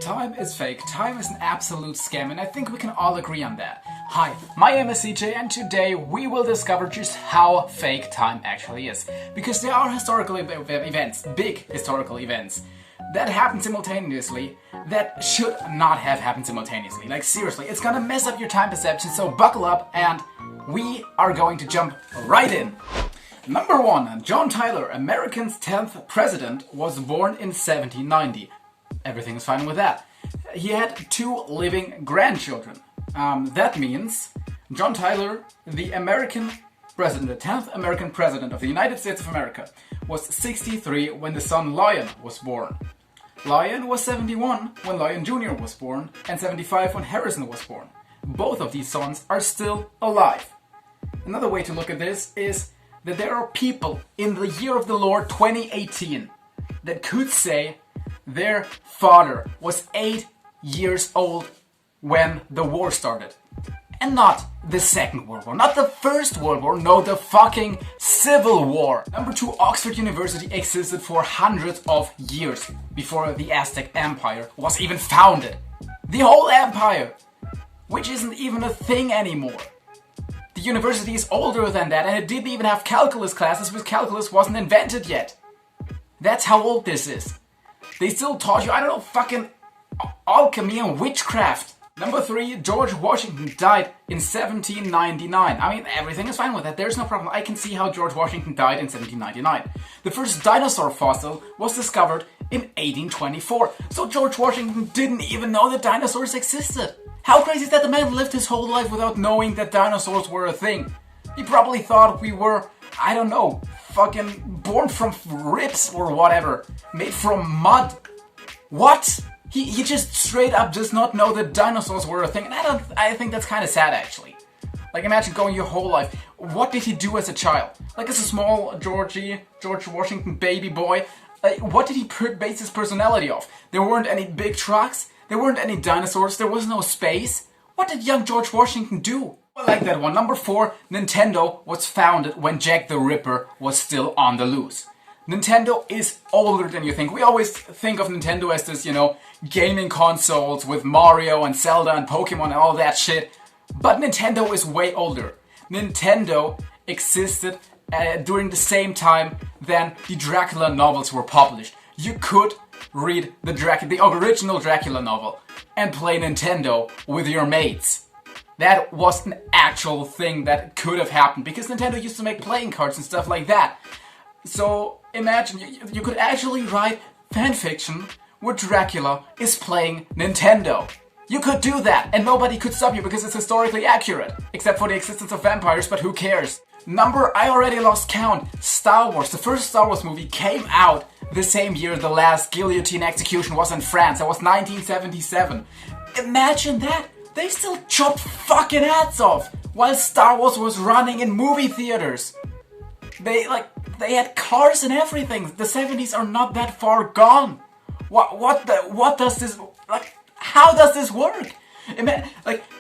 Time is fake, time is an absolute scam, and I think we can all agree on that. Hi, my name is CJ, and today we will discover just how fake time actually is. Because there are historical events, big historical events, that happen simultaneously that should not have happened simultaneously. Like seriously, it's gonna mess up your time perception, so buckle up and we are going to jump right in. Number 1. John Tyler, America's 10th president, was born in 1790. Everything is fine with that. He had 2 living grandchildren. That means John Tyler, the American president, the 10th American president of the United States of America, was 63 when the son Lyon was born. Lyon was 71 when Lyon Jr. was born and 75 when Harrison was born. Both of these sons are still alive. Another way to look at this is that there are people in the year of the Lord 2018 that could say their father was 8 years old when the war started. And not the Second World War, not the First World War, no, the fucking Civil War. Number 2, Oxford University existed for hundreds of years before the Aztec Empire was even founded. The whole empire, which isn't even a thing anymore. The university is older than that, and it didn't even have calculus classes because calculus wasn't invented yet. That's how old this is. They still taught you, I don't know, fucking alchemy and witchcraft. Number 3, George Washington died in 1799. I mean, everything is fine with that. There's no problem. I can see how George Washington died in 1799. The first dinosaur fossil was discovered in 1824. So George Washington didn't even know that dinosaurs existed. How crazy is that the man lived his whole life without knowing that dinosaurs were a thing? He probably thought we were, I don't know, fucking born from ribs or whatever. Made from mud. What? He just straight up does not know that dinosaurs were a thing. And I think that's kind of sad actually. Like imagine going your whole life. What did he do as a child? Like as a small George Washington baby boy. What did he base his personality off? There weren't any big trucks. There weren't any dinosaurs. There was no space. What did young George Washington do? I like that one. Number 4, Nintendo was founded when Jack the Ripper was still on the loose. Nintendo is older than you think. We always think of Nintendo as this, gaming consoles with Mario and Zelda and Pokemon and all that shit. But Nintendo is way older. Nintendo existed during the same time that the Dracula novels were published. You could read the original Dracula novel and play Nintendo with your mates. That was an actual thing that could have happened because Nintendo used to make playing cards and stuff like that. So imagine you could actually write fanfiction where Dracula is playing Nintendo. You could do that and nobody could stop you because it's historically accurate. Except for the existence of vampires, but who cares? I already lost count. Star Wars, the first Star Wars movie came out the same year the last guillotine execution was in France. That was 1977. Imagine that. They still chopped fucking heads off while Star Wars was running in movie theaters. They had cars and everything. The 70s are not that far gone. What does this, how does this work?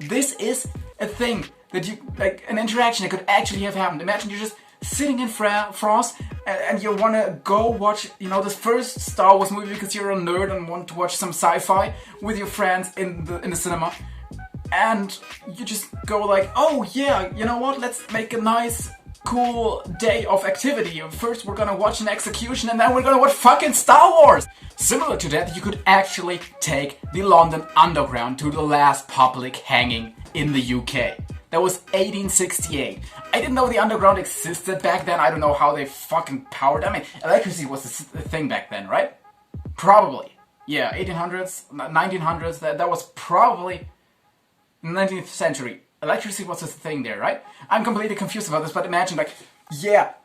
This is a thing that an interaction that could actually have happened. Imagine you're just sitting in France and you want to go watch, the first Star Wars movie because you're a nerd and want to watch some sci-fi with your friends in the cinema. And you just go like, oh yeah, you know what, let's make a nice cool day of activity. First we're gonna watch an execution and then we're gonna watch fucking Star Wars. Similar to that, you could actually take the London Underground to the last public hanging in the UK. That was 1868. I didn't know the Underground existed back then. I don't know how they fucking powered. I mean, electricity was a thing back then, right? Probably. Yeah, 1800s, 1900s, that was probably 19th century. Electricity was a thing there, right? I'm completely confused about this, but imagine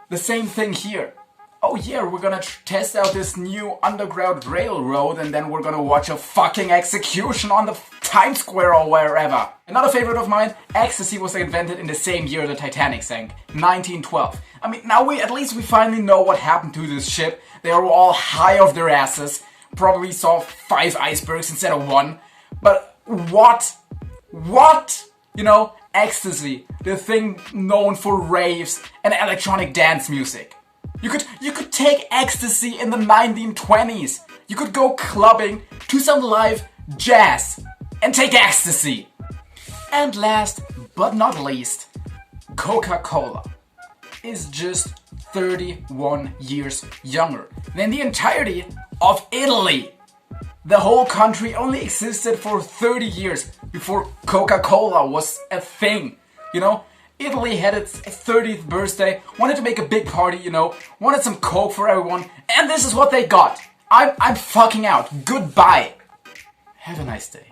the same thing here. Oh yeah, we're gonna test out this new underground railroad and then we're gonna watch a fucking execution on the Times Square or wherever. Another favorite of mine, ecstasy was invented in the same year the Titanic sank, 1912. I mean, now we finally know what happened to this ship. They were all high off their asses, probably saw 5 icebergs instead of 1. But what? Ecstasy, the thing known for raves and electronic dance music. You could take ecstasy in the 1920s. You could go clubbing to some live jazz, and take ecstasy. And last but not least, Coca-Cola is just 31 years younger than the entirety of Italy. The whole country only existed for 30 years before Coca-Cola was a thing. You know, Italy had its 30th birthday, wanted to make a big party, you know, wanted some Coke for everyone, and this is what they got. I'm fucking out. Goodbye. Have a nice day.